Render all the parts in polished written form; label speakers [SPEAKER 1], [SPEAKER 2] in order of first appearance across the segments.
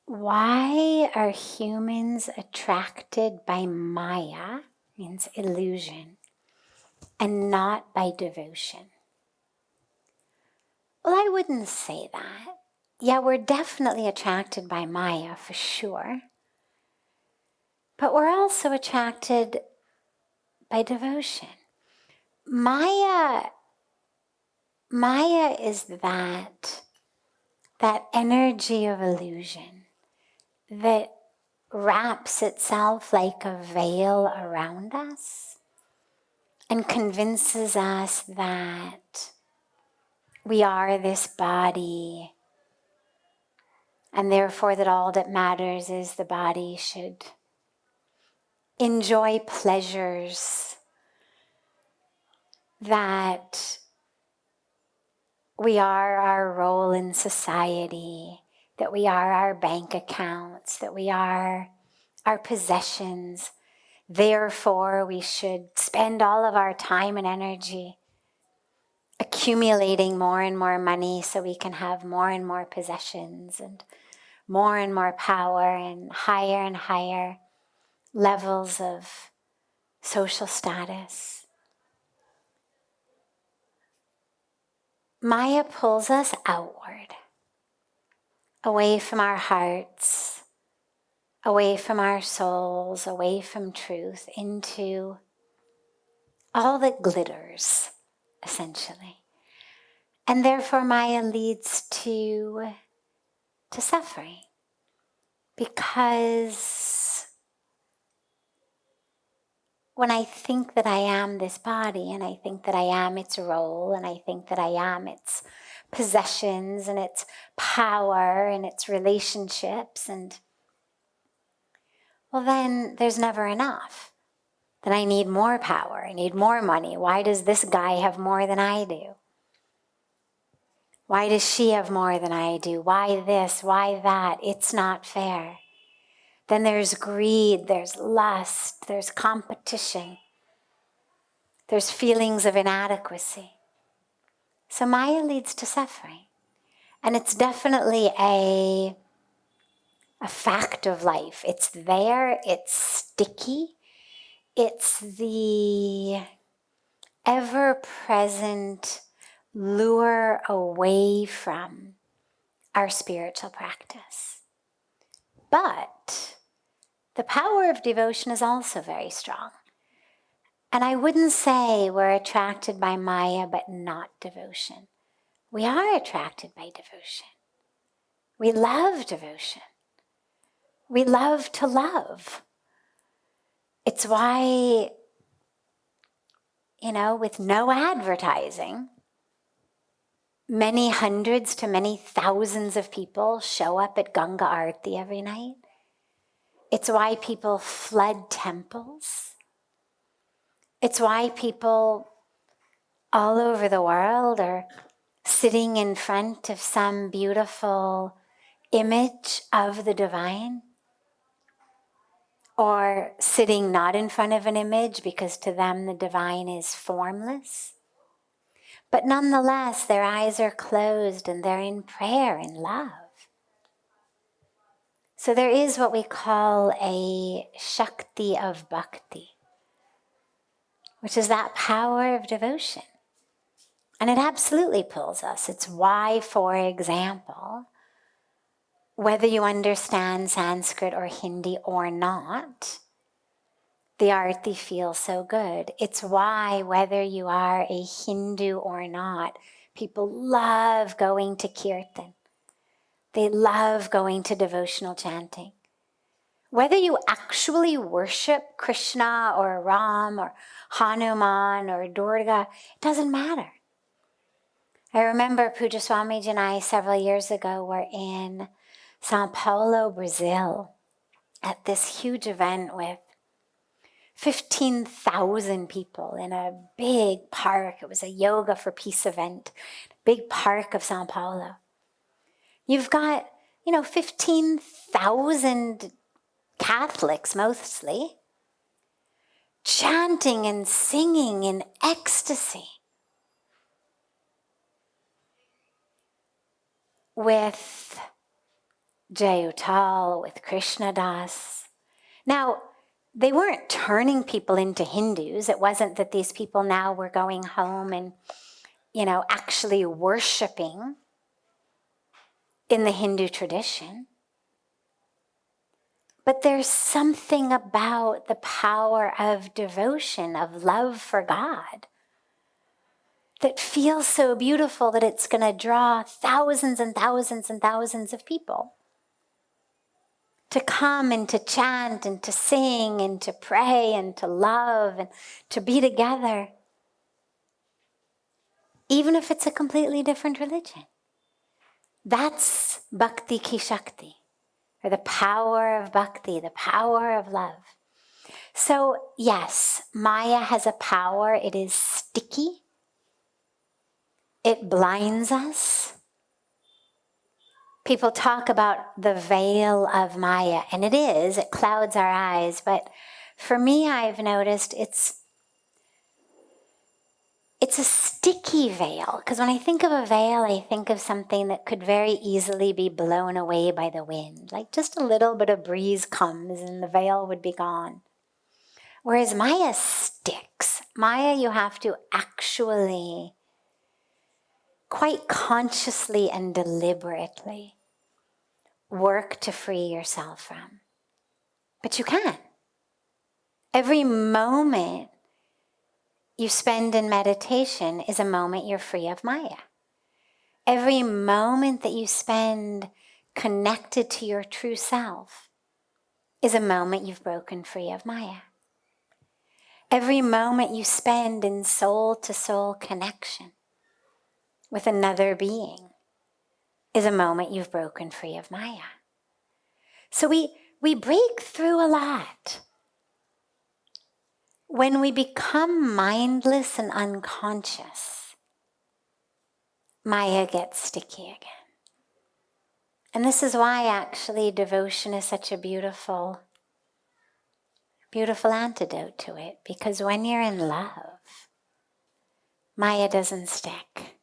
[SPEAKER 1] Why are humans attracted by Maya, means illusion, and not by devotion? Well, I wouldn't say that. Yeah, we're definitely attracted by Maya for sure. But we're also attracted by devotion. Maya is that energy of illusion that wraps itself like a veil around us and convinces us that we are this body, and therefore that all that matters is the body should enjoy pleasures, that we are our role in society, that we are our bank accounts, that we are our possessions. Therefore, we should spend all of our time and energy accumulating more and more money so we can have more and more possessions and more power and higher levels of social status. Maya pulls us outward, away from our hearts, away from our souls, away from truth, into all that glitters, essentially. And therefore Maya leads to suffering, because when I think that I am this body, and I think that I am its role, and I think that I am its possessions and its power and its relationships, and well, then there's never enough. Then I need more power, I need more money. Why does this guy have more than I do? Why does she have more than I do? Why this? Why that? It's not fair. Then there's greed, there's lust, there's competition, there's feelings of inadequacy. So Maya leads to suffering. And it's definitely a fact of life. It's there, it's sticky, it's the ever-present lure away from our spiritual practice. But the power of devotion is also very strong. And I wouldn't say we're attracted by Maya but not devotion. We are attracted by devotion. We love devotion. We love to love. It's why, with no advertising, many hundreds to many thousands of people show up at Ganga Aarti every night. It's why people flood temples. It's why people all over the world are sitting in front of some beautiful image of the divine, or sitting not in front of an image because to them the divine is formless. But nonetheless, their eyes are closed and they're in prayer and love. So there is what we call a Shakti of Bhakti, which is that power of devotion. And it absolutely pulls us. It's why, for example, whether you understand Sanskrit or Hindi or not, the Aarti feels so good. It's why, whether you are a Hindu or not, people love going to Kirtan. They love going to devotional chanting. Whether you actually worship Krishna or Ram or Hanuman or Durga, it doesn't matter. I remember Puja Swamiji and I several years ago were in Sao Paulo, Brazil, at this huge event with 15,000 people in a big park. It was a Yoga for Peace event, big park of Sao Paulo. You've got, 15,000 Catholics mostly, chanting and singing in ecstasy, with Jayutal with Krishna Das. Now, they weren't turning people into Hindus. It wasn't that these people now were going home and, actually worshiping in the Hindu tradition. But there's something about the power of devotion, of love for God, that feels so beautiful that it's going to draw thousands and thousands and thousands of people to come and to chant and to sing and to pray and to love and to be together, even if it's a completely different religion. That's bhakti ki shakti, or the power of bhakti, the power of love. So yes, Maya has a power. It is sticky. It blinds us. People talk about the veil of Maya, and it clouds our eyes. But for me, I've noticed it's a sticky veil. Because when I think of a veil, I think of something that could very easily be blown away by the wind. Like just a little bit of breeze comes and the veil would be gone. Whereas Maya sticks. Maya, you have to actually, quite consciously and deliberately, work to free yourself from. But you can. Every moment you spend in meditation is a moment you're free of Maya. Every moment that you spend connected to your true self is a moment you've broken free of Maya. Every moment you spend in soul-to-soul connection with another being is a moment you've broken free of Maya. So we break through a lot. When we become mindless and unconscious, Maya gets sticky again. And this is why actually devotion is such a beautiful, beautiful antidote to it. Because when you're in love, Maya doesn't stick.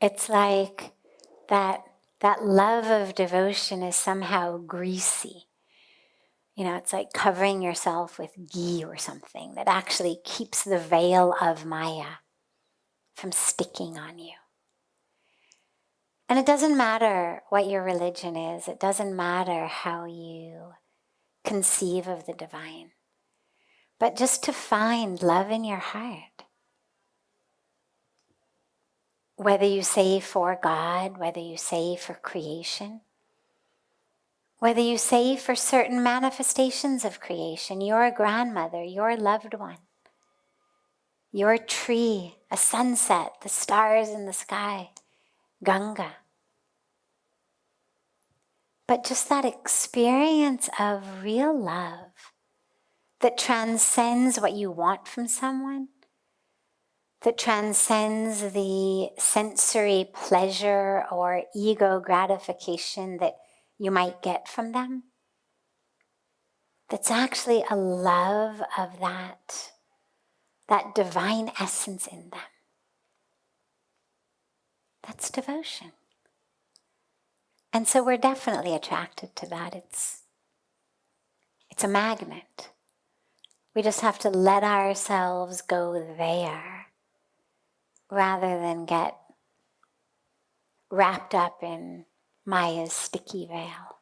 [SPEAKER 1] It's like that love of devotion is somehow greasy. It's like covering yourself with ghee or something that actually keeps the veil of Maya from sticking on you. And it doesn't matter what your religion is. It doesn't matter how you conceive of the divine. But just to find love in your heart. Whether you say for God, whether you say for creation, whether you say for certain manifestations of creation, your grandmother, your loved one, your tree, a sunset, the stars in the sky, Ganga. But just that experience of real love that transcends what you want from someone, that transcends the sensory pleasure or ego gratification that you might get from them. That's actually a love of that divine essence in them. That's devotion. And so we're definitely attracted to that. It's a magnet. We just have to let ourselves go there rather than get wrapped up in Maya's sticky veil.